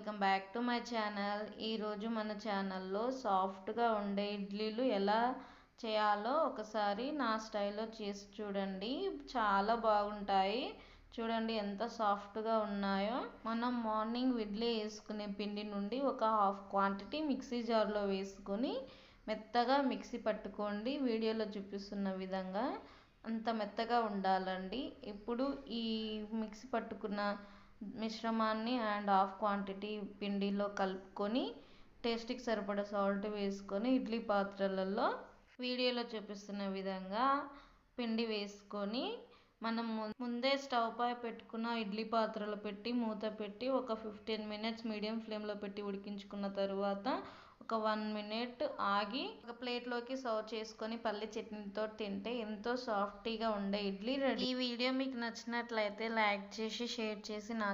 Welcome back to my channel. ఈరోజు మన ఛానల్లో సాఫ్ట్గా ఉండే ఇడ్లీలు ఎలా చేయాలో ఒకసారి నా స్టైల్లో చేసి చూడండి. చాలా బాగుంటాయి. చూడండి ఎంత సాఫ్ట్గా ఉన్నాయో. మనం మార్నింగ్ ఇడ్లీ వేసుకునే పిండి నుండి ఒక హాఫ్ క్వాంటిటీ మిక్సీ జార్లో వేసుకొని మెత్తగా మిక్సీ పట్టుకోండి. వీడియోలో చూపిస్తున్న విధంగా అంత మెత్తగా ఉండాలండి. ఇప్పుడు ఈ మిక్సీ పట్టుకున్న మిశ్రమాన్ని అండ్ హాఫ్ క్వాంటిటీ పిండిలో కలుపుకొని టేస్ట్కి సరిపడా సాల్ట్ వేసుకొని ఇడ్లీ పాత్రలలో వీడియోలో చూపిస్తున్న విధంగా పిండి వేసుకొని మనం ముందే స్టవ్ పై పెట్టుకున్న ఇడ్లీ పాత్రలో పెట్టి మూత పెట్టి ఒక 15 మినిట్స్ మీడియం ఫ్లేమ్లో పెట్టి ఉడికించుకున్న తర్వాత ఒక 1 మినిట్ ఆగి ఒక ప్లేట్లోకి సర్వ్ చేసుకొని పల్లి చట్నీతో తింటే ఎంతో సాఫ్టీగా ఉండే ఇడ్లీ రెడీ. ఈ వీడియో మీకు నచ్చినట్లయితే లైక్ చేసి షేర్ చేసి నా